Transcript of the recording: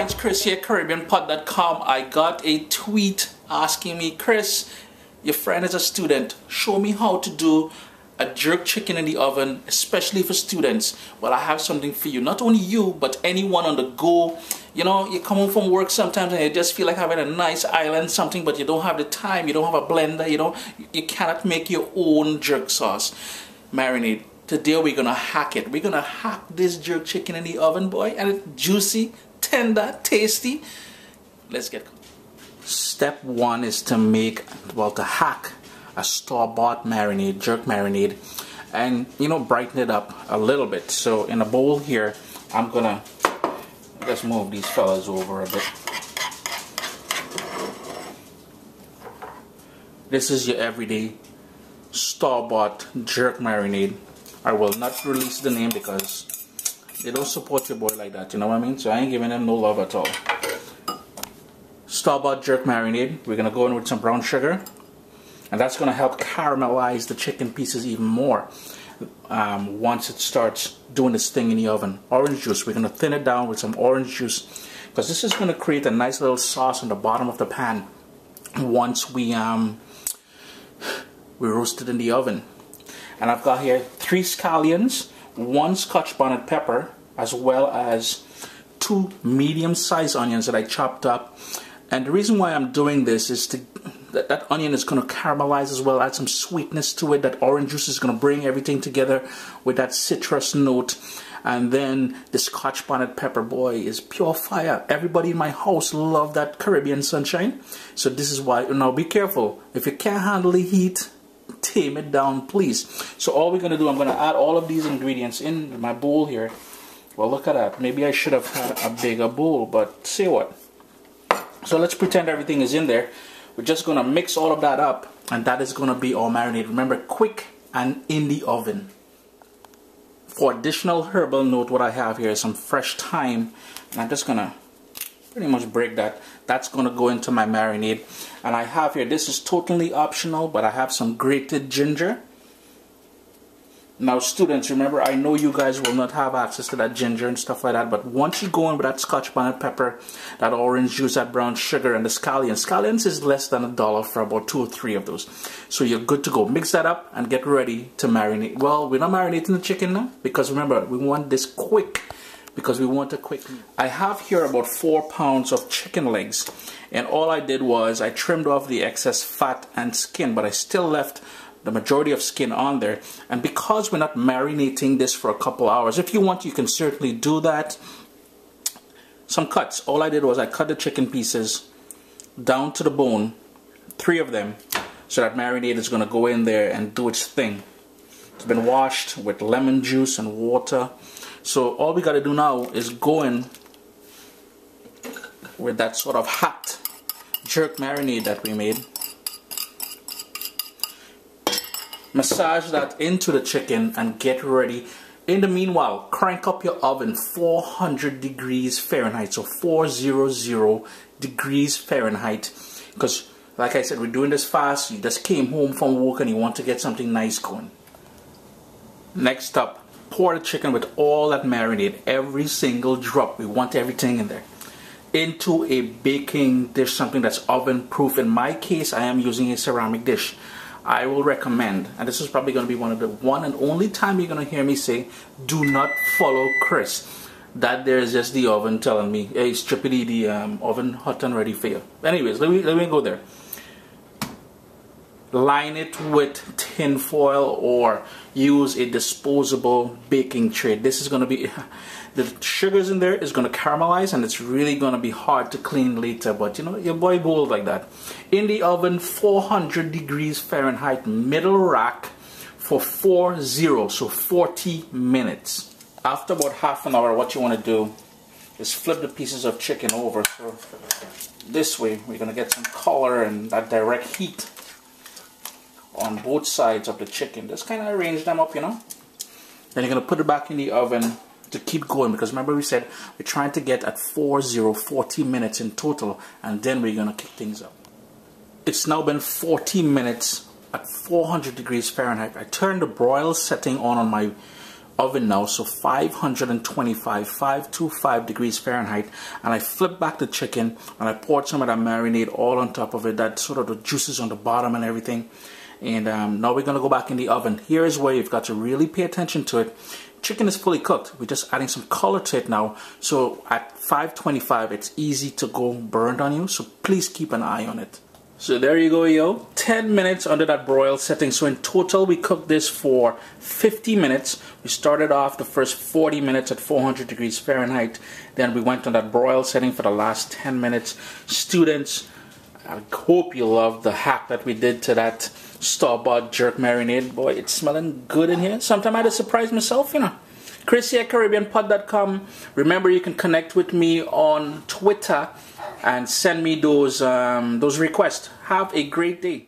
it's Chris here, CaribbeanPot.com. I got a tweet asking me, Chris, your friend is a student. Show me how to do a jerk chicken in the oven, especially for students. Well, I have something for you. Not only you, but anyone on the go. You know, you come home from work sometimes and you just feel like having a nice island something, but you don't have the time, you don't have a blender, you cannot make your own jerk sauce marinade. Today we're gonna hack it. We're gonna hack this jerk chicken in the oven, boy, and it's juicy, tender, tasty. Let's get going. Step one is to hack a store-bought marinade, jerk marinade, and brighten it up a little bit. So in a bowl here, I'm gonna just move these fellas over a bit. This is your everyday store-bought jerk marinade. I will not release the name because they don't support your boy like that, you know what I mean? So I ain't giving them no love at all. Store-bought jerk marinade. We're gonna go in with some brown sugar, and that's gonna help caramelize the chicken pieces even more once it starts doing its thing in the oven. Orange juice. We're gonna thin it down with some orange juice because this is gonna create a nice little sauce on the bottom of the pan once we roast it in the oven. And I've got here 3 scallions, 1 scotch bonnet pepper, as well as 2 medium-sized onions that I chopped up. And the reason why I'm doing this is that onion is going to caramelize as well, add some sweetness to it. That orange juice is going to bring everything together with that citrus note. And then the scotch bonnet pepper, boy, is pure fire. Everybody in my house love that Caribbean sunshine. So this is why, now be careful. If you can't handle the heat, tame it down, please. So all we're going to do, I'm going to add all of these ingredients in my bowl here. Well, look at that. Maybe I should have had a bigger bowl, but say what. So let's pretend everything is in there. We're just going to mix all of that up, and that is going to be our marinade. Remember, quick and in the oven. For additional herbal note, what I have here is some fresh thyme, and I'm just going to pretty much break that. That's going to go into my marinade. And I have here, this is totally optional, but I have some grated ginger. Now students, remember, I know you guys will not have access to that ginger and stuff like that, but once you go in with that scotch bonnet pepper, that orange juice, that brown sugar, and the scallions. Scallions is less than $1 for about 2 or 3 of those. So you're good to go. Mix that up and get ready to marinate. Well, we're not marinating the chicken now, because remember, we want this quick, because we want a quick meal. I have here about 4 pounds of chicken legs, and all I did was I trimmed off the excess fat and skin, but I still left the majority of skin on there. And because we're not marinating this for a couple hours, if you want, you can certainly do that. Some cuts. All I did was I cut the chicken pieces down to the bone, 3 of them, so that marinade is going to go in there and do its thing. It's been washed with lemon juice and water. So all we got to do now is go in with that sort of hot jerk marinade that we made. Massage that into the chicken and get ready. In the meanwhile, crank up your oven 400 degrees Fahrenheit, so 400 degrees Fahrenheit, because like I said, we're doing this fast. You just came home from work and you want to get something nice going. Next up, pour the chicken with all that marinade, every single drop. We want everything in there, into a baking dish, something that's oven proof. In my case, I am using a ceramic dish. I will recommend, and this is probably going to be one and only time you're going to hear me say, do not follow Chris. That there is just the oven telling me, hey, strictly the oven hot and ready for you. Anyways, let me go there. Line it with tin foil or use a disposable baking tray. This is going to be, the sugars in there is going to caramelize, and it's really going to be hard to clean later, but you know, your boy bowled like that. In the oven, 400 degrees Fahrenheit, middle rack for 40 minutes. After about half an hour, what you want to do is flip the pieces of chicken over. So this way, we're going to get some color and that direct heat on both sides of the chicken. Just kind of arrange them up, you know. Then you're going to put it back in the oven to keep going, because remember we said we're trying to get at 40 minutes in total, and then we're going to kick things up. It's now been 40 minutes at 400 degrees Fahrenheit. I turned the broil setting on my oven now, so 525 degrees Fahrenheit, and I flipped back the chicken and I poured some of that marinade all on top of it, that sort of the juices on the bottom and everything. And now we're going to go back in the oven. Here is where you've got to really pay attention to it. Chicken is fully cooked. We're just adding some color to it now. So at 525, it's easy to go burned on you. So please keep an eye on it. So there you go, yo. 10 minutes under that broil setting. So in total, we cooked this for 50 minutes. We started off the first 40 minutes at 400 degrees Fahrenheit. Then we went on that broil setting for the last 10 minutes. Students, I hope you love the hack that we did to that store-bought jerk marinade. Boy, it's smelling good in here. Sometimes I just surprise myself, you know. Chris here, CaribbeanPod.com. Remember, you can connect with me on Twitter and send me those requests. Have a great day.